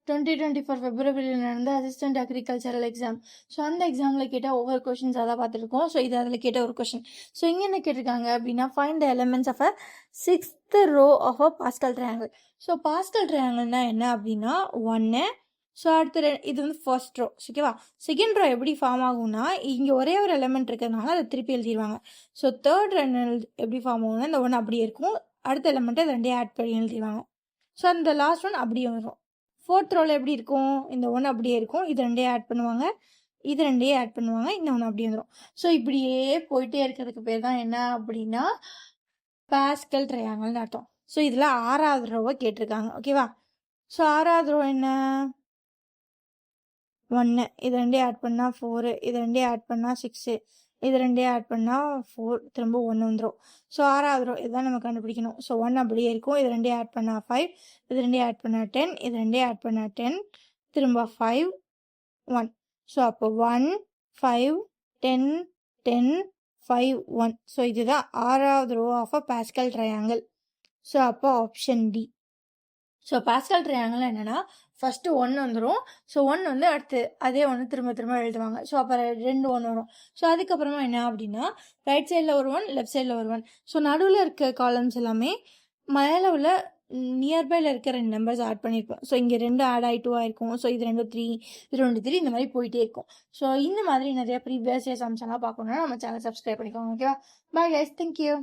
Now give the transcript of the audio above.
2024 பிப்ரவரியில் நடந்த assistant agricultural exam. So அந்த எக்ஸாமில் கேட்ட ஒவ்வொரு கொஷின்ஸ் அதான் பார்த்துருக்கோம். ஸோ இது அதில் கேட்ட ஒரு கொஷின். ஸோ இங்கே என்ன கேட்டிருக்காங்க அப்படின்னா, find the elements of a 6th row of a Pascal triangle. So Pascal ட்ரையாங்கிள்னா என்ன அப்படின்னா 1. ஸோ அடுத்து இது வந்து ஃபர்ஸ்ட் ரோ. ஓகேவா? செகண்ட் ரோ எப்படி ஃபார்ம் ஆகும்னா, இங்கே ஒரே ஒரு எலிமெண்ட் இருக்கிறதுனால அதை திருப்பி எழுதிடுவாங்க. ஸோ தேர்ட் எப்படி ஃபார்ம் ஆகும்னா, இந்த 1 அப்படியே இருக்கும். அடுத்த எலிமெண்ட்டை இது 2 ஆட் பண்ணி எழுதிடுவாங்க. ஸோ அந்த லாஸ்ட் ஒன் அப்படியே வரும். ஃபோர்த் ரோவில் எப்படி இருக்கும், இந்த 1 அப்படியே இருக்கும், இது 2 ஆட் பண்ணுவாங்க, இது 2 ஆட் பண்ணுவாங்க, இந்த 1 அப்படியே வந்துடும். ஸோ இப்படியே போயிட்டே இருக்கிறதுக்கு பேர் தான் என்ன அப்படின்னா பாஸ்கல் ட்ரையாங்கிள்னு அர்த்தம். ஸோ இதில் 6வது ரோவை கேட்டிருக்காங்க. ஓகேவா? ஸோ 6வது ரோ என்ன, 1, இது 2 ஆட் பண்ணால் 4, இது 2 ஆட் பண்ணால் 6, இது 2 ஆட் பண்ணால் 4, திரும்ப 1 வந்துடும். ஸோ 6வது ரோ இதுதான் நம்ம கண்டுபிடிக்கணும். ஸோ 1 அப்படியே இருக்கும், இது 2 ஆட் பண்ணால் 5, இது 2 ஆட் பண்ணால் 10, இது 2 ஆட் பண்ணால் 10, திரும்ப 5, 1. ஸோ அப்போ 1, 5, 10, 10, 5, 1. ஸோ இதுதான் 6வது row of a Pascal triangle. So அப்போ option D. So Pascal triangle என்னென்னா ஃபஸ்ட்டு 1 வந்துடும். ஸோ 1 வந்து அடுத்து அதே 1 திரும்ப திரும்ப எழுதுவாங்க. ஸோ அப்போ 2 1 வரும். ஸோ அதுக்கப்புறமா என்ன அப்படின்னா, ரைட் சைடில் ஒரு 1, லெஃப்ட் சைடில் ஒரு 1. ஸோ நடுவில் இருக்க காலம்ஸ் எல்லாமே மேலே உள்ள நியர்பையில் இருக்க 2 நம்பர்ஸ் ஆட் பண்ணியிருக்கோம். ஸோ இங்கே 2 ஆட் ஆகி 2 ஆயிருக்கும். ஸோ இது 2 3, இது 2 3, இந்த மாதிரி போயிட்டே இருக்கும். ஸோ இந்த மாதிரி நிறைய ப்ரீவியஸ் இயர்ஸ் அம்சம்லாம் பார்க்கணுன்னா நம்ம சேனல் சப்ஸ்கிரைப் பண்ணிக்கோங்க. ஓகேவா? Bye guys, thank you.